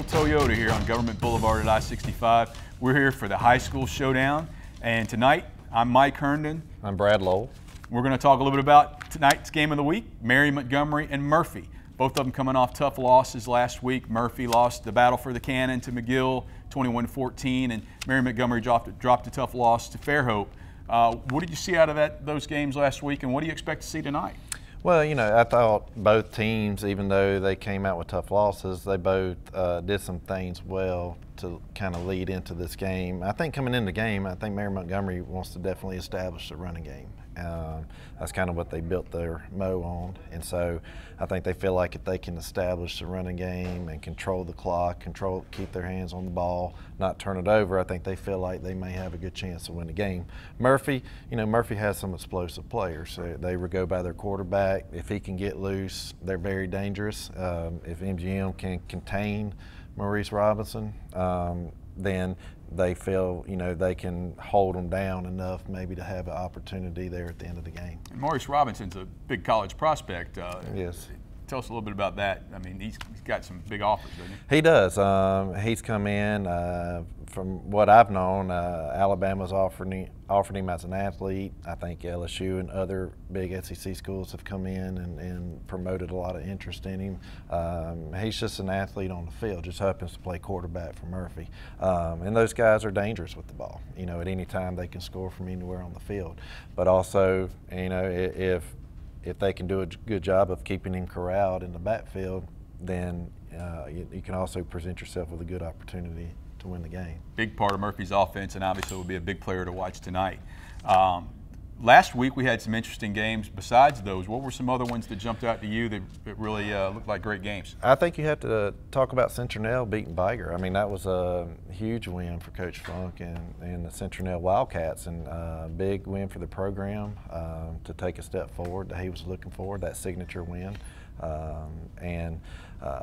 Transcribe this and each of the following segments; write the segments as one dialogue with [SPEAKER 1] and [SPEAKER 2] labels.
[SPEAKER 1] Springhill Toyota here on Government Boulevard at I-65. We're here for the high school showdown, and tonight I'm Mike Herndon.
[SPEAKER 2] I'm Brad Lowell.
[SPEAKER 1] We're going to talk a little bit about tonight's game of the week, Mary Montgomery and Murphy. Both of them coming off tough losses last week. Murphy lost the battle for the cannon to McGill, 21-14, and Mary Montgomery dropped a tough loss to Fairhope. What did you see out of those games last week, and what do you expect to see tonight?
[SPEAKER 2] Well, you know, I thought both teams, even though they came out with tough losses, they both did some things well to kind of lead into this game. I think coming into the game, I think Mary Montgomery wants to definitely establish the running game. That's kind of what they built their mo on, and so I think they feel like if they can establish the running game and control the clock, keep their hands on the ball, not turn it over, I think they feel like they may have a good chance to win the game. Murphy, you know, Murphy has some explosive players. So they go by their quarterback. If he can get loose, they're very dangerous. If MGM can contain Maurice Robinson, then they feel, you know, they can hold them down enough maybe to have an opportunity there at the end of the game.
[SPEAKER 1] And Maurice Robinson's a big college prospect.
[SPEAKER 2] Yes.
[SPEAKER 1] Tell us a little bit about that. I mean, he's got some big offers, doesn't he?
[SPEAKER 2] He does. He's come in. From what I've known, Alabama's offered him as an athlete. I think LSU and other big SEC schools have come in and promoted a lot of interest in him. He's just an athlete on the field, just happens to play quarterback for Murphy. And those guys are dangerous with the ball. You know, at any time they can score from anywhere on the field. But also, you know, if they can do a good job of keeping him corralled in the backfield, then you can also present yourself with a good opportunity to win the game.
[SPEAKER 1] Big part of Murphy's offense, and obviously will be a big player to watch tonight. Last week we had some interesting games. Besides those, what were some other ones that jumped out to you that really looked like great games?
[SPEAKER 2] I think you have to talk about Centronel beating Biger. I mean, that was a huge win for Coach Funk and the Centronel Wildcats, and a big win for the program to take a step forward that he was looking for, that signature win.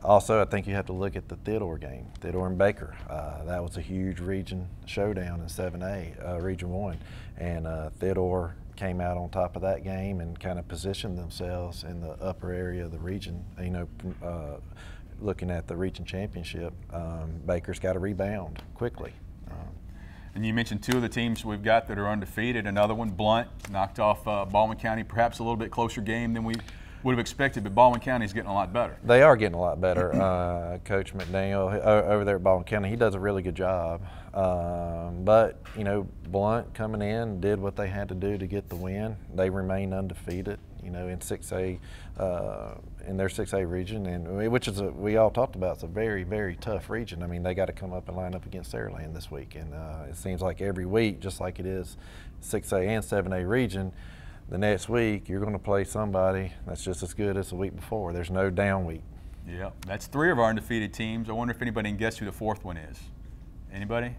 [SPEAKER 2] Also, I think you have to look at the Theodore game, Theodore and Baker. That was a huge region showdown in 7A, Region 1. And Theodore came out on top of that game and kind of positioned themselves in the upper area of the region. You know, looking at the region championship, Baker's got to rebound quickly.
[SPEAKER 1] And you mentioned two of the teams we've got that are undefeated. Another one, Blunt, knocked off Baldwin County, perhaps a little bit closer game than we would have expected, but Baldwin County is getting a lot better.
[SPEAKER 2] They are getting a lot better. Coach McDaniel over there at Baldwin County, he does a really good job. But, you know, Blunt coming in did what they had to do to get the win. They remain undefeated, you know, in 6A, in their 6A region, and which is we all talked about. It's a very, very tough region. I mean, they got to come up and line up against Saraland this week, and it seems like every week, just like it is 6A and 7A region, the next week you're going to play somebody that's just as good as the week before. There's no down week.
[SPEAKER 1] Yeah, that's three of our undefeated teams. I wonder if anybody can guess who the fourth one is. Anybody?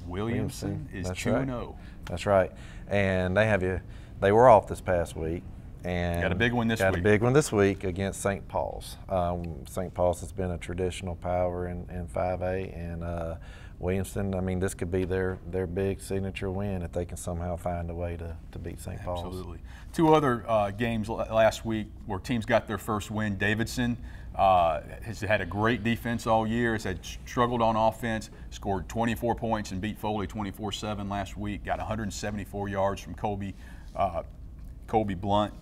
[SPEAKER 1] Williamson is 2-0.
[SPEAKER 2] That's right. And they were off this past week. And
[SPEAKER 1] got a big one this week.
[SPEAKER 2] Got a big one this week against St. Paul's. St. Paul's has been a traditional power in 5A, and Williamson, I mean, this could be their big signature win if they can somehow find a way to beat St. Paul's.
[SPEAKER 1] Absolutely. Two other games last week where teams got their first win. Davidson has had a great defense all year, has had struggled on offense, scored 24 points and beat Foley 24-7 last week, got 174 yards from Colby Blunt.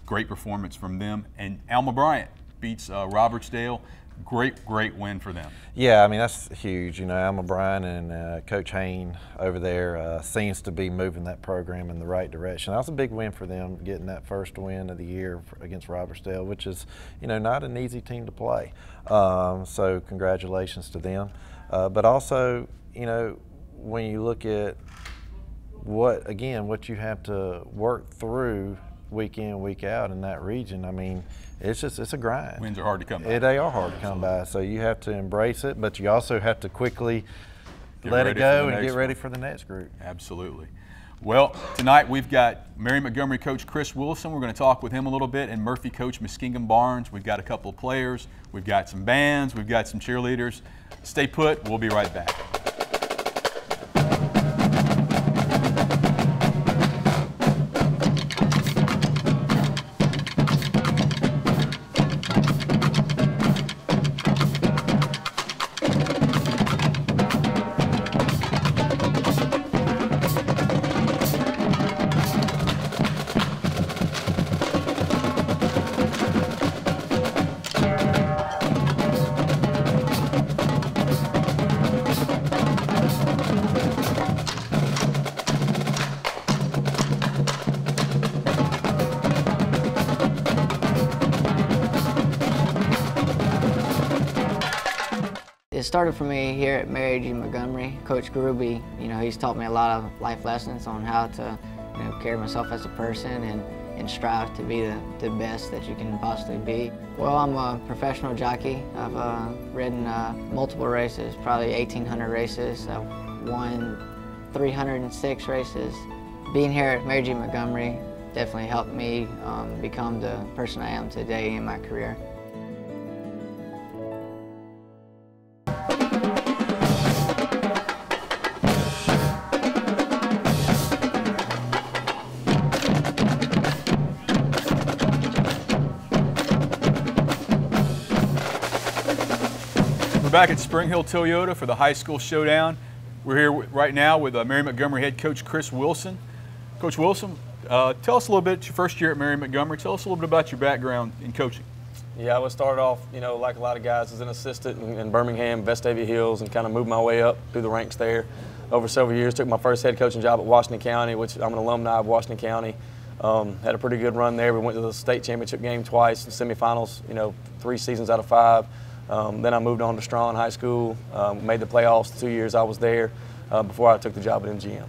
[SPEAKER 1] Great performance from them. And Alma Bryant beats Robertsdale. Great win for them.
[SPEAKER 2] Yeah, I mean, that's huge. You know, Alma Bryant and Coach Hain over there seems to be moving that program in the right direction. That was a big win for them, getting that first win of the year against Robertsdale, which is, you know, not an easy team to play. So congratulations to them. But also, you know, when you look at what you have to work through week in, week out in that region, I mean, it's a grind.
[SPEAKER 1] Wins are hard to come by.
[SPEAKER 2] They are hard to come by, so you have to embrace it, but you also have to quickly let it go and get ready for the next group.
[SPEAKER 1] Absolutely. Well, tonight we've got Mary Montgomery coach Chris Wilson. We're going to talk with him a little bit, and Murphy coach Muskingum Barnes. We've got a couple of players. We've got some bands. We've got some cheerleaders. Stay put. We'll be right back.
[SPEAKER 3] It started for me here at Mary G. Montgomery. Coach Gruby, he's taught me a lot of life lessons on how to, carry myself as a person and strive to be the best that you can possibly be. Well, I'm a professional jockey. I've ridden multiple races, probably 1,800 races. I've won 306 races. Being here at Mary G. Montgomery definitely helped me become the person I am today in my career.
[SPEAKER 1] We're back at Springhill Toyota for the high school showdown. We're here right now with Mary Montgomery head coach Chris Wilson. Coach Wilson, tell us a little bit, your first year at Mary Montgomery, tell us a little bit about your background in coaching.
[SPEAKER 4] Yeah, I started off, like a lot of guys, as an assistant in Birmingham, Vestavia Hills, and kind of moved my way up through the ranks there over several years. Took my first head coaching job at Washington County, which I'm an alumni of Washington County. Had a pretty good run there. We went to the state championship game twice, the semifinals, 3 seasons out of 5. Then I moved on to Strawn High School, made the playoffs the 2 years I was there before I took the job at MGM.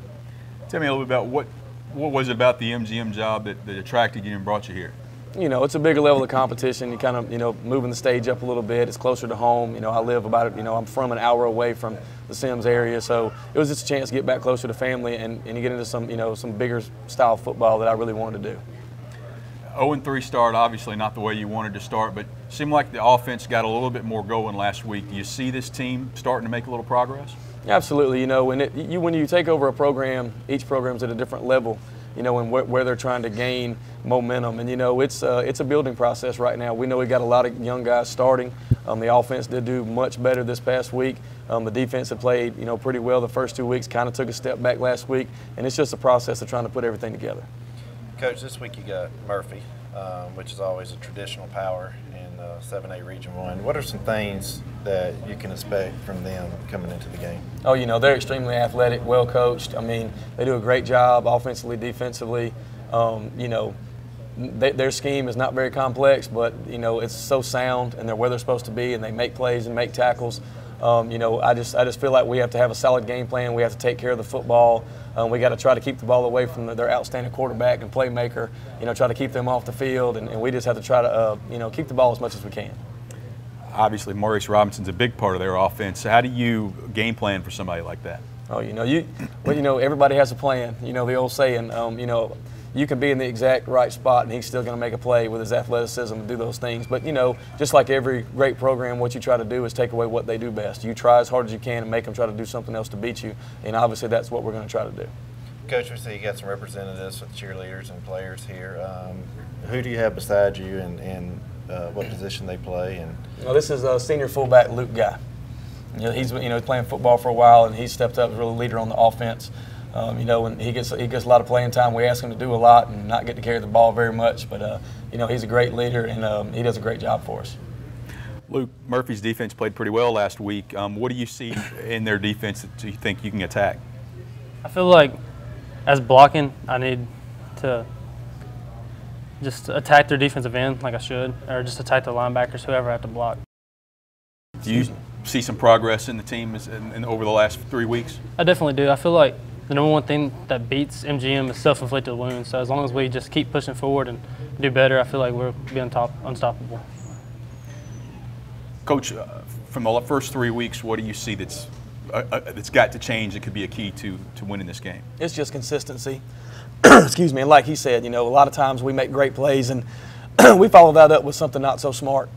[SPEAKER 1] Tell me a little bit about what was it about the MGM job that attracted you and brought you here?
[SPEAKER 4] It's a bigger level of competition. You kind of, moving the stage up a little bit. It's closer to home. I live about, I'm from an hour away from the Sims area, so it was just a chance to get back closer to family and you get into some, some bigger style football that I really wanted to do.
[SPEAKER 1] 0-3 start, obviously not the way you wanted to start, but it seemed like the offense got a little bit more going last week. Do you see this team starting to make a little progress?
[SPEAKER 4] Absolutely. When you take over a program, each program's at a different level, and where they're trying to gain momentum. And, it's a building process right now. We know we got a lot of young guys starting. The offense did do much better this past week. The defense had played, pretty well the first 2 weeks, kind of took a step back last week, and it's just a process of trying to put everything together.
[SPEAKER 2] Coach, this week you got Murphy, which is always a traditional power in 7A Region 1. What are some things that you can expect from them coming into the game?
[SPEAKER 4] Oh, they're extremely athletic, well coached. I mean, they do a great job offensively, defensively. Their scheme is not very complex, but, it's so sound, and they're where they're supposed to be, and they make plays and make tackles. I just feel like we have to have a solid game plan. We have to take care of the football. We got to try to keep the ball away from their outstanding quarterback and playmaker. Try to keep them off the field, and we just have to try to keep the ball as much as we can.
[SPEAKER 1] Obviously, Maurice Robinson's a big part of their offense. So how do you game plan for somebody like that?
[SPEAKER 4] Oh, everybody has a plan. The old saying, you can be in the exact right spot and he's still going to make a play with his athleticism and do those things. But, just like every great program, what you try to do is take away what they do best. You try as hard as you can and make them try to do something else to beat you. And obviously that's what we're going to try to do.
[SPEAKER 2] Coach, we see you got some representatives with cheerleaders and players here. Who do you have beside you and what position they play? And
[SPEAKER 4] this is senior fullback Luke Guy. He's playing football for a while, and he's stepped up as a real leader on the offense. And he gets a lot of playing time. We ask him to do a lot and not get to carry the ball very much, but he's a great leader, and he does a great job for us.
[SPEAKER 1] Luke, Murphy's defense played pretty well last week. What do you see in their defense that you think you can attack?
[SPEAKER 5] I feel like as blocking, I need to just attack their defensive end like I should, or just attack the linebackers, whoever I have to block.
[SPEAKER 1] Do you see some progress in the team over the last 3 weeks?
[SPEAKER 5] I definitely do. I feel like the number one thing that beats MGM is self-inflicted wounds. So as long as we just keep pushing forward and do better, I feel like we'll be unstoppable.
[SPEAKER 1] Coach, from the first 3 weeks, what do you see that's got to change that could be a key to winning this game?
[SPEAKER 4] It's just consistency. Excuse me. And like he said, a lot of times we make great plays and we follow that up with something not so smart.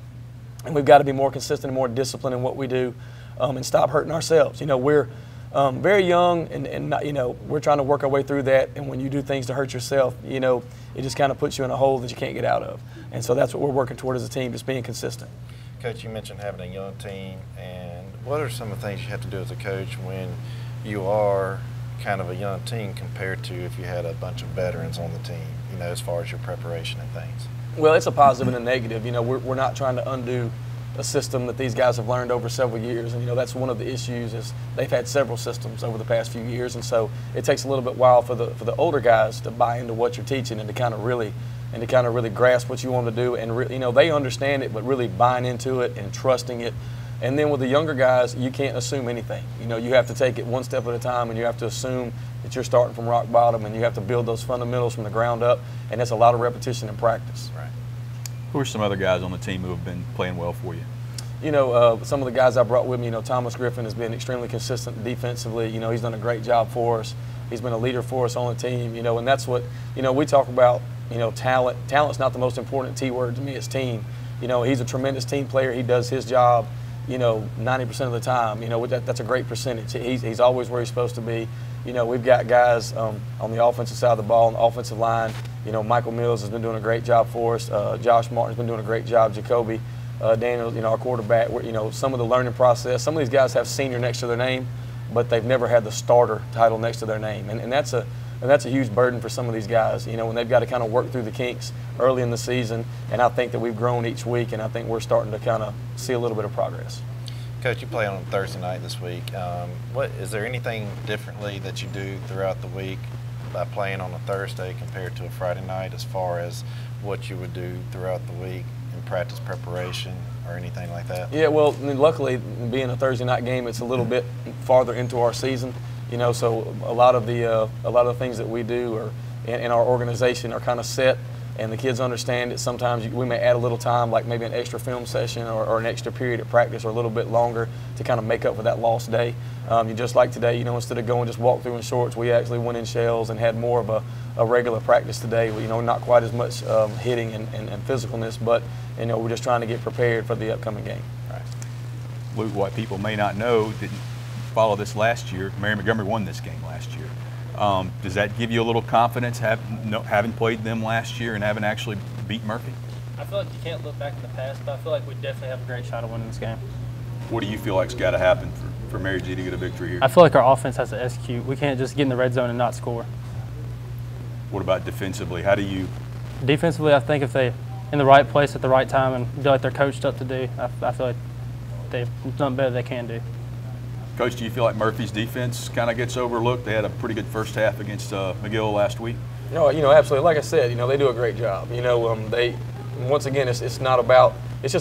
[SPEAKER 4] And we've got to be more consistent and more disciplined in what we do and stop hurting ourselves. We're very young and not, we're trying to work our way through that. And when you do things to hurt yourself, it just kind of puts you in a hole that you can't get out of. And so that's what we're working toward as a team, just being consistent.
[SPEAKER 2] Coach, you mentioned having a young team, and what are some of the things you have to do as a coach when you are kind of a young team compared to if you had a bunch of veterans on the team, as far as your preparation and things?
[SPEAKER 4] Well, it's a positive and a negative. We're not trying to undo a system that these guys have learned over several years, and that's one of the issues is they've had several systems over the past few years, and so it takes a little bit while for the older guys to buy into what you're teaching and to kind of really grasp what you want to do, and they understand it, but really buying into it and trusting it And then with the younger guys, you can't assume anything. You know, you have to take it one step at a time, and you have to assume that you're starting from rock bottom, and you have to build those fundamentals from the ground up, and it's a lot of repetition and practice.
[SPEAKER 1] Right. Who are some other guys on the team who have been playing well for you?
[SPEAKER 4] You know, some of the guys I brought with me, you know, Thomas Griffin has been extremely consistent defensively. You know, he's done a great job for us. He's been a leader for us on the team, you know, and that's what, you know, we talk about, you know, talent. Talent's not the most important T word to me, it's team. You know, he's a tremendous team player. He does his job, you know, 90% of the time. You know, that's a great percentage. He's always where he's supposed to be. You know, we've got guys on the offensive side of the ball, on the offensive line. You know, Michael Mills has been doing a great job for us. Josh Martin's been doing a great job. Jacoby Daniels, you know, our quarterback. You know, some of the learning process. Some of these guys have senior next to their name, but they've never had the starter title next to their name, and that's a huge burden for some of these guys. You know, when they've got to kind of work through the kinks early in the season. And I think that we've grown each week, and I think we're starting to kind of see a little bit of progress.
[SPEAKER 2] Coach, you play on Thursday night this week. What is there anything differently that you do throughout the week by playing on a Thursday compared to a Friday night, as far as what you would do throughout the week in practice preparation or anything like that?
[SPEAKER 4] Yeah, well, I mean, luckily, being a Thursday night game, it's a little bit farther into our season. You know, so a lot of the things that we do in our organization are kind of set. And the kids understand that sometimes we may add a little time, like maybe an extra film session or an extra period at practice or a little bit longer to kind of make up for that lost day. Just like today, you know, instead of going just walk through in shorts, we actually went in shells and had more of a regular practice today. You know, not quite as much hitting and physicalness, but, you know, we're just trying to get prepared for the upcoming game.
[SPEAKER 1] Right. Luke, what people may not know, didn't follow this last year, Mary Montgomery won this game last year. Does that give you a little confidence, having played them last year and having actually beat Murphy?
[SPEAKER 5] I feel like you can't look back in the past, but I feel like we definitely have a great shot of winning this game.
[SPEAKER 1] What do you feel like's got to happen for Mary G to get a victory here?
[SPEAKER 5] I feel like our offense has to execute. We can't just get in the red zone and not score.
[SPEAKER 1] What about defensively? How do you?
[SPEAKER 5] Defensively, I think if they're in the right place at the right time and do like they're coached up to do, I feel like they've done better than they can do.
[SPEAKER 1] Coach, do you feel like Murphy's defense kind of gets overlooked? They had a pretty good first half against McGill last week.
[SPEAKER 4] No, you know, absolutely. Like I said, you know, they do a great job. You know, once again, it's just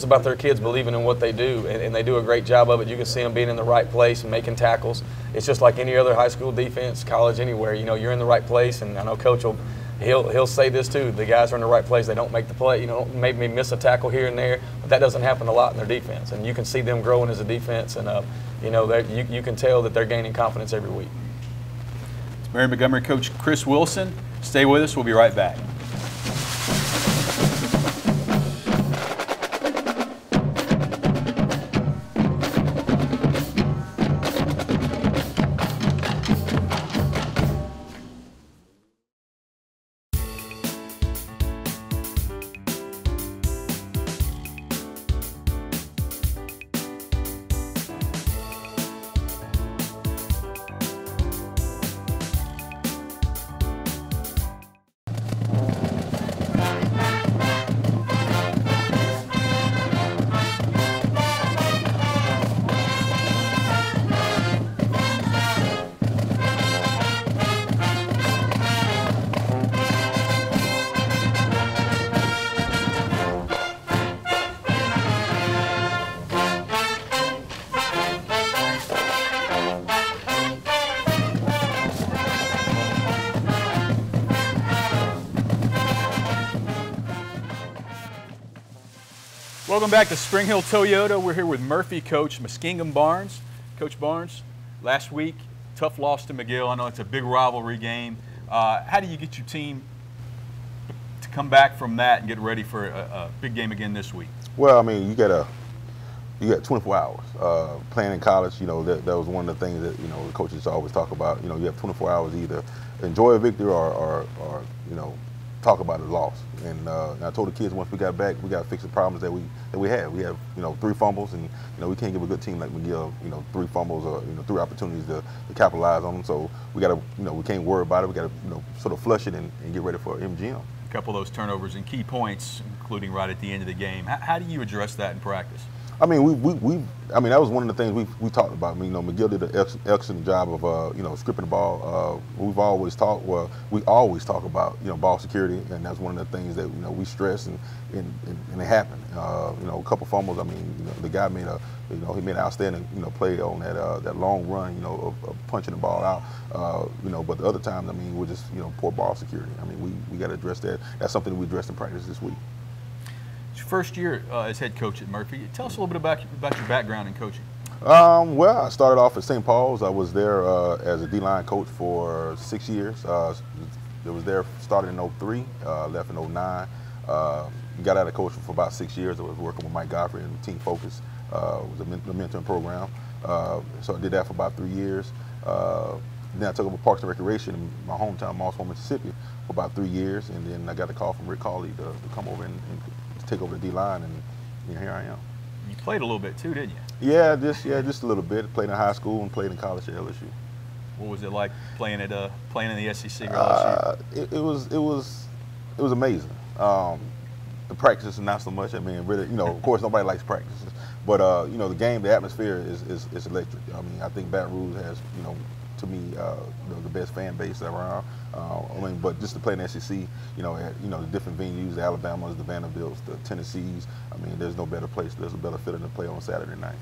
[SPEAKER 4] about their kids believing in what they do, and they do a great job of it. You can see them being in the right place and making tackles. It's just like any other high school defense, college, anywhere. You know, you're in the right place, and I know Coach he'll say this too. The guys are in the right place. They don't make the play. You know, maybe miss a tackle here and there, but that doesn't happen a lot in their defense. And you can see them growing as a defense, and you know, you can tell that they're gaining confidence every week.
[SPEAKER 1] It's Mary Montgomery coach Chris Wilson. Stay with us. We'll be right back. Welcome back to Springhill Toyota. We're here with Murphy coach Muskingum Barnes. Coach Barnes, last week, tough loss to McGill. I know it's a big rivalry game. How do you get your team to come back from that and get ready for a big game again this week?
[SPEAKER 6] Well, I mean, you got 24 hours. Playing in college, you know, that was one of the things that, you know, the coaches always talk about. You know, you have 24 hours to either enjoy a victory or you know, talk about a loss. And I told the kids once we got back, we got to fix the problems that we have. We have, you know, 3 fumbles, and, you know, we can't give a good team like McGill, you know, 3 fumbles or, you know, 3 opportunities to capitalize on them. So we got to, you know, we can't worry about it. We got to, you know, sort of flush it and get ready for MGM.
[SPEAKER 1] A couple of those turnovers and key points, including right at the end of the game. How do you address that in practice?
[SPEAKER 6] I mean, I mean, that was one of the things we talked about. I mean, you know, McGill did an excellent job of, you know, scripting the ball. We always talk about, you know, ball security, and that's one of the things that, you know, we stress, and it happened. You know, a couple fumbles. I mean, you know, the guy made he made an outstanding, you know, play on that long run, you know, of punching the ball out. You know, but the other times, I mean, we're just, you know, poor ball security. I mean, we got to address that. That's something we addressed in practice this week.
[SPEAKER 1] It's your first year as head coach at Murphy. Tell us a little bit about your background in coaching.
[SPEAKER 6] Well, I started off at St. Paul's. I was there as a D-line coach for 6 years. Started in 03, left in 09. Got out of coaching for about 6 years. I was working with Mike Godfrey and Team Focus. It was a mentoring program. So I did that for about 3 years. Then I took over Parks and Recreation in my hometown, Mossville, Mississippi, for about 3 years. And then I got a call from Rick Cawley to come over and take over the D-line, and you know, here I am.
[SPEAKER 1] You played a little bit too, didn't you?
[SPEAKER 6] Yeah, just a little bit. Played in high school and played in college at LSU.
[SPEAKER 1] What was it like playing in the SEC or LSU?
[SPEAKER 6] It was amazing. The practices, not so much. I mean, really, you know, of course, nobody likes practices, but you know, the game, the atmosphere is electric. I mean, I think Baton Rouge has, you know, to me, the best fan base around. I mean, but just to play in the SEC, you know, at, you know, the different venues, the Alabamas, the Vanderbilts, the Tennessees. I mean, there's no better place. There's a better feeling to play on Saturday night.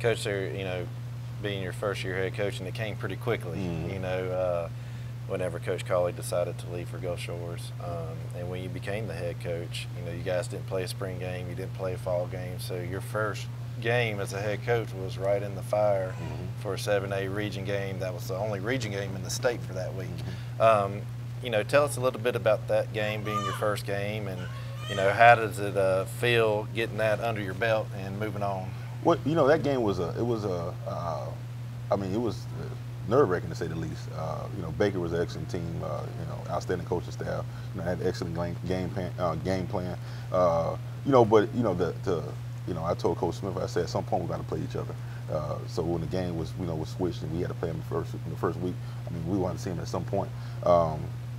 [SPEAKER 2] Coach, there, you know, being your first year head coach, and it came pretty quickly.
[SPEAKER 6] Mm-hmm.
[SPEAKER 2] You know, whenever Coach Cawley decided to leave for Gulf Shores, and when you became the head coach, you know, you guys didn't play a spring game, you didn't play a fall game, so your first game as a head coach was right in the fire for a 7A region game. That was the only region game in the state for that week. You know, tell us a little bit about that game being your first game, and you know, how does it feel getting that under your belt and moving on?
[SPEAKER 6] Well, you know, that game was nerve-wracking to say the least. You know, Baker was an excellent team. You know, outstanding coaching staff. You know, had excellent game plan. You know, but you know, you know, I told Coach Smith, I said, at some point we got to play each other. So when the game was, you know, was switched and we had to play him in the first week, I mean, we wanted to see him at some point.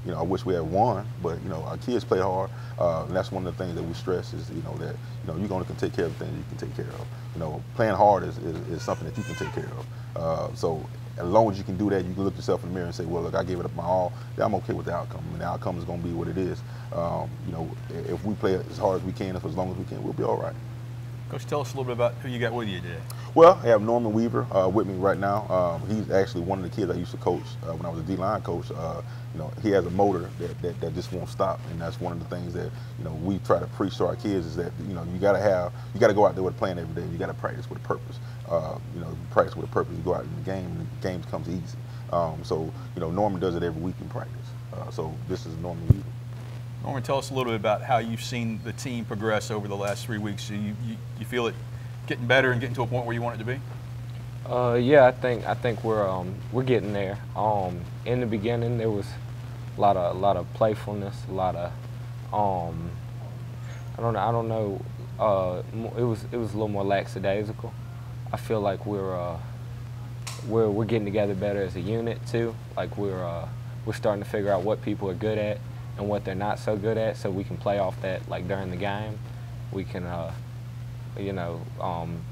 [SPEAKER 6] You know, I wish we had won, but you know, our kids play hard, and that's one of the things that we stress is, you know, that, you know, you're going to take care of the things you can take care of. You know, playing hard is something that you can take care of. So as long as you can do that, you can look yourself in the mirror and say, well, look, I gave it up my all. Then I'm okay with the outcome. I mean, the outcome is going to be what it is. You know, if we play as hard as we can, as long as we can, we'll be all right.
[SPEAKER 1] Coach, tell us a little bit about who you got with you today.
[SPEAKER 6] Well, I have Norman Weaver with me right now. He's actually one of the kids I used to coach when I was a D-line coach. You know, he has a motor that just won't stop, and that's one of the things that, you know, we try to preach to our kids is that, you know, you got to go out there with a plan every day. You got to practice with a purpose. You know, practice with a purpose. You go out in the game, and the game comes easy. So, you know, Norman does it every week in practice. So this is Norman Weaver.
[SPEAKER 1] Norman, tell us a little bit about how you've seen the team progress over the last 3 weeks. So you feel it getting better and getting to a point where you want it to be?
[SPEAKER 7] Yeah, I think we're getting there. In the beginning, there was a lot of playfulness, a lot of I don't know. It was a little more lackadaisical. I feel like we're getting together better as a unit too. Like we're starting to figure out what people are good at and what they're not so good at, so we can play off that. Like during the game, we can you know,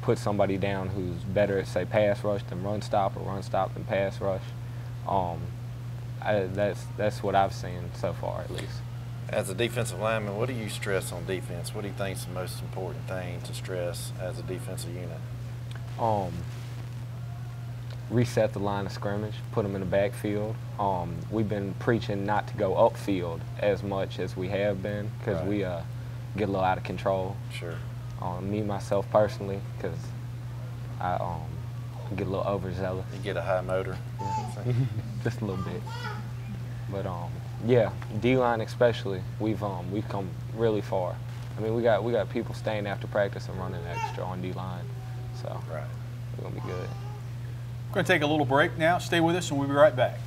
[SPEAKER 7] put somebody down who's better at, say, pass rush than run stop, or run stop than pass rush. That's what I've seen so far, at least.
[SPEAKER 2] As a defensive lineman, what do you stress on defense? What do you think is the most important thing to stress as a defensive unit?
[SPEAKER 7] Reset the line of scrimmage, put them in the backfield. We've been preaching not to go upfield as much as we have been, because we get a little out of control.
[SPEAKER 2] Sure.
[SPEAKER 7] Me, myself personally, because I get a little overzealous.
[SPEAKER 2] You get a high motor.
[SPEAKER 7] Just a little bit. But yeah, D-line especially, we've come really far. I mean, we got people staying after practice and running extra on D-line, so we're gonna be good.
[SPEAKER 1] We're going to take a little break now. Stay with us, and we'll be right back.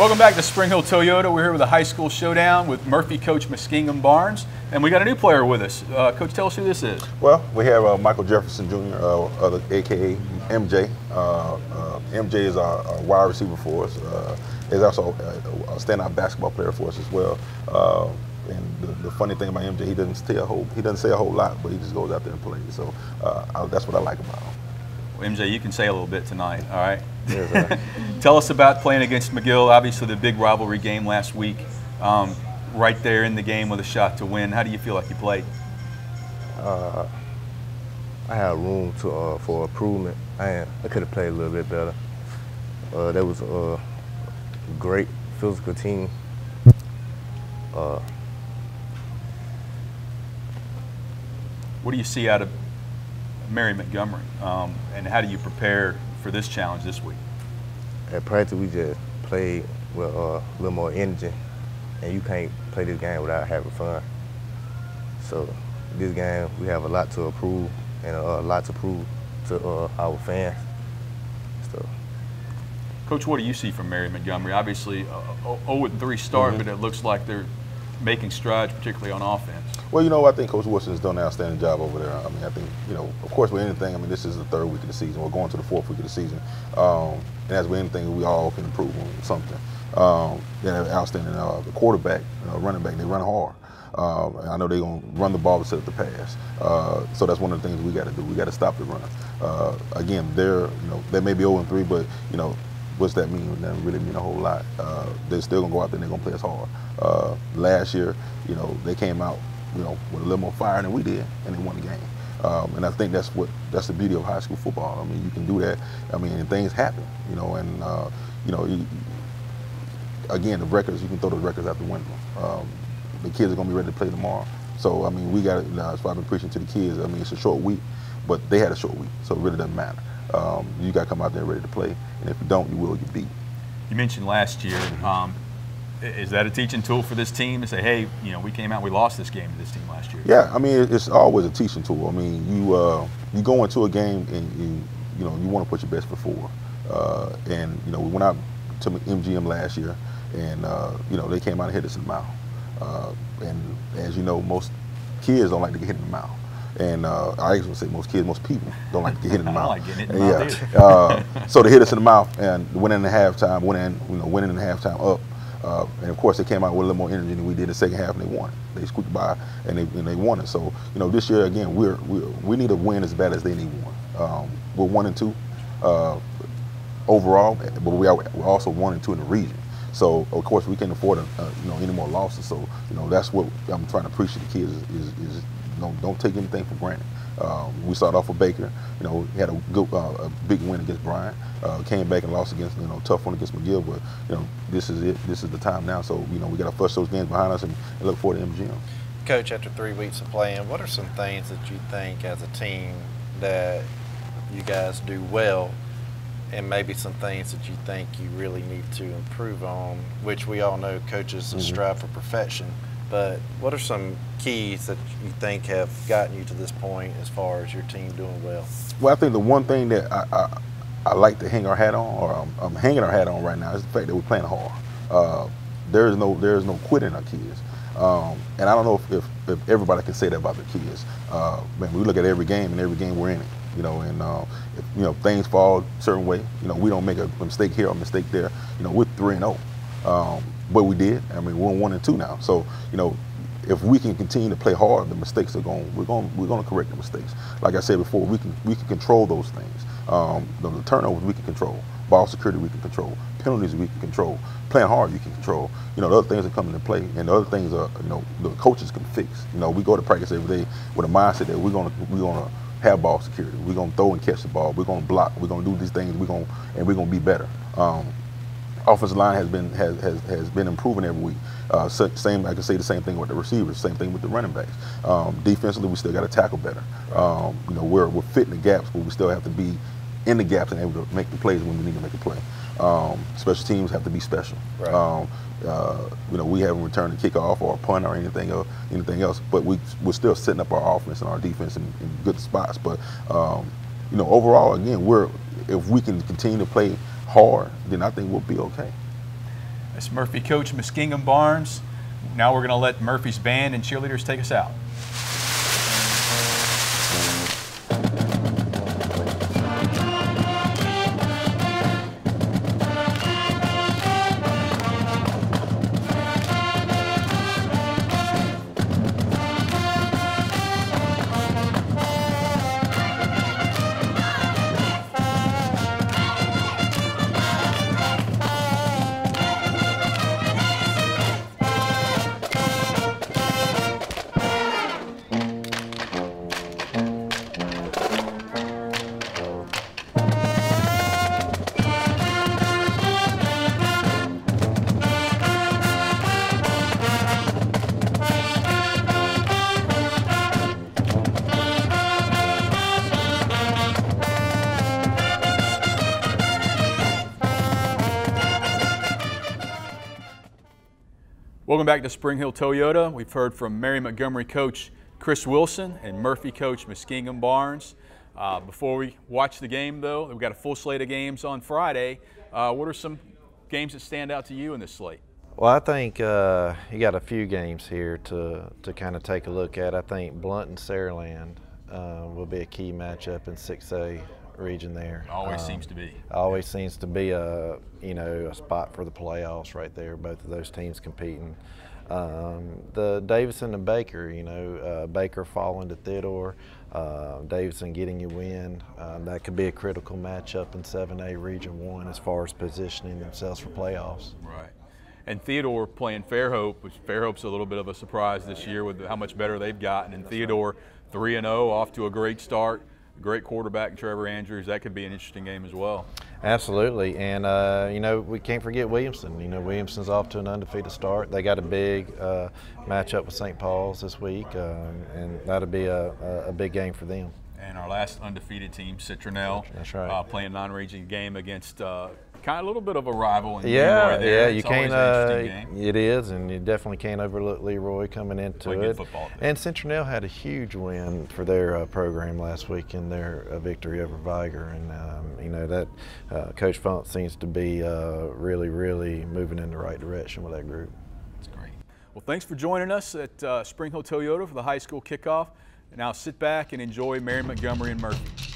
[SPEAKER 1] Welcome back to Springhill Toyota. We're here with a high school showdown with Murphy coach Muskingum Barnes, and we got a new player with us. Coach, tell us who this is.
[SPEAKER 6] Well, we have Michael Jefferson Jr., a.k.a. MJ. MJ is our wide receiver for us. He's also a standout basketball player for us as well. And the funny thing about MJ, he doesn't say a whole lot, but he just goes out there and plays. So that's what I like about him.
[SPEAKER 1] Well, MJ, you can say a little bit tonight, all right?
[SPEAKER 6] Yes,
[SPEAKER 1] Tell us about playing against McGill. Obviously, the big rivalry game last week. Right there in the game with a shot to win. How do you feel like you played?
[SPEAKER 8] I had room for improvement. I could have played a little bit better. That was a great physical team.
[SPEAKER 1] What do you see out of Mary Montgomery, and how do you prepare for this challenge this week?
[SPEAKER 8] At practice, we just played with a little more energy, and you can't play this game without having fun. So this game, we have a lot to improve and a lot to prove to our fans. So.
[SPEAKER 1] Coach, what do you see from Mary Montgomery? Obviously, 0-3 start, but it looks like they're making strides, particularly on offense.
[SPEAKER 6] Well, you know, I think Coach Wilson's done an outstanding job over there. I mean, I think, you know, of course, with anything, I mean, this is the 3rd week of the season. We're going to the 4th week of the season. And as with anything, we all can improve on something. They have outstanding quarterback, running back. They run hard. I know they're going to run the ball to set up the pass. So that's one of the things we got to do. We got to stop the run. Again, they may be 0-3, but, you know, what's that mean? It doesn't really mean a whole lot. They're still going to go out there and they're going to play us hard. Last year, you know, they came out, you know, with a little more fire than we did, and they won the game. And I think that's the beauty of high school football. I mean, you can do that. I mean, and things happen, you know, and you know, again, the records, you can throw those records out the window. The kids are going to be ready to play tomorrow. So I mean, we got to. That's why I've been preaching to the kids. I mean, it's a short week, but they had a short week, so it really doesn't matter. You got to come out there ready to play, and if you don't, you will get beat. You
[SPEAKER 1] mentioned last year. Is that a teaching tool for this team to say, hey, you know, we came out, we lost this game to this team last year?
[SPEAKER 6] Yeah, I mean, it's always a teaching tool. I mean, you go into a game and you want to put your best foot forward. And you know, we went out to MGM last year, and you know, they came out and hit us in the mouth. And as you know, most kids don't like to get hit in the mouth. And I actually say most people don't like to get hit in the mouth.
[SPEAKER 1] I don't like getting hit in the mouth
[SPEAKER 6] so they hit us in the mouth and winning in the halftime, winning in the halftime up. And of course, they came out with a little more energy than we did in the second half, and they won. They squeaked by, and they won it. So, you know, this year again, we need a win as bad as they need one. We're 1-2 overall, but we're also 1-2 in the region. So of course, we can't afford any more losses. So you know, that's what I'm trying to preach to the kids is don't take anything for granted. We started off with Baker. You know, he had a good, big win against Bryant. Came back and lost against, tough one against McGill. But you know, this is it. This is the time now. So you know, we got to flush those games behind us and look forward to MGM.
[SPEAKER 2] Coach, after 3 weeks of playing, what are some things that you think as a team that you guys do well, and maybe some things that you think you really need to improve on, which we all know coaches strive for perfection, but what are some keys that you think have gotten you to this point as far as your team doing well?
[SPEAKER 6] Well, I think the one thing that I like to hang our hat on, or I'm hanging our hat on right now, is the fact that we're playing hard. There is no quitting our kids. And I don't know if everybody can say that about the kids. Man, we look at every game, and every game we're in it. You know, and if things fall a certain way, we don't make a mistake here or a mistake there. We're 3-0, but we did. I mean, we're 1-2 now. So, if we can continue to play hard, the mistakes are we're going to correct the mistakes. Like I said before, we can control those things. The turnovers we can control, ball security we can control, penalties we can control, playing hard you can control. The other things that come into play, and the other things are the coaches can fix. We go to practice every day with a mindset that we're gonna have ball security. We're gonna throw and catch the ball. We're gonna block. We're gonna do these things. We're gonna be better. Offensive line has been improving every week. Same, I can say the same thing with the receivers. Same thing with the running backs. Defensively, we still got to tackle better. We're fitting the gaps, but we still have to be in the gaps and able to make the plays when we need to make a play. Special teams have to be special. Right. We haven't returned a kickoff or a punt or anything else, but we're still setting up our offense and our defense in good spots. But overall, again, if we can continue to play hard, then I think we'll be okay.
[SPEAKER 1] That's Murphy coach Muskingum Barnes. Now we're going to let Murphy's band and cheerleaders take us out. Welcome back to Springhill Toyota. We've heard from Mary Montgomery coach Chris Wilson and Murphy coach Muskingum Barnes. Before we watch the game, though, we've got a full slate of games on Friday. What are some games that stand out to you in this slate?
[SPEAKER 2] Well, I think you got a few games here to kind of take a look at. I think Blunt and Saraland will be a key matchup in 6A region there.
[SPEAKER 1] Always seems to be.
[SPEAKER 2] Always seems to be a spot for the playoffs right there. Both of those teams competing. The Davidson and Baker, Baker falling to Theodore, Davidson getting you win. That could be a critical matchup in 7A Region 1 as far as positioning themselves for playoffs.
[SPEAKER 1] Right. And Theodore playing Fairhope, which Fairhope's a little bit of a surprise this year with how much better they've gotten. And Theodore 3-0, off to a great start. Great quarterback, Trevor Andrews. That could be an interesting game as well.
[SPEAKER 2] Absolutely, and we can't forget Williamson. Williamson's off to an undefeated start. They got a big matchup with St. Paul's this week, and that'll be a big game for them.
[SPEAKER 1] And our last undefeated team, Citronelle.
[SPEAKER 2] That's right.
[SPEAKER 1] Playing a non-region game against kind of a little bit of a rival in
[SPEAKER 2] Leroy
[SPEAKER 1] there.
[SPEAKER 2] Yeah,
[SPEAKER 1] it's
[SPEAKER 2] you can't.
[SPEAKER 1] Always an interesting game.
[SPEAKER 2] It is, and you definitely can't overlook Leroy coming into
[SPEAKER 1] Play
[SPEAKER 2] it.
[SPEAKER 1] good football.
[SPEAKER 2] And Citronelle had a huge win for their program last week in their victory over Viger, and that Coach Funk seems to be really, really moving in the right direction with that group.
[SPEAKER 1] That's great. Well, thanks for joining us at Springhill Toyota for the high school kickoff. Now sit back and enjoy Mary Montgomery and Murphy.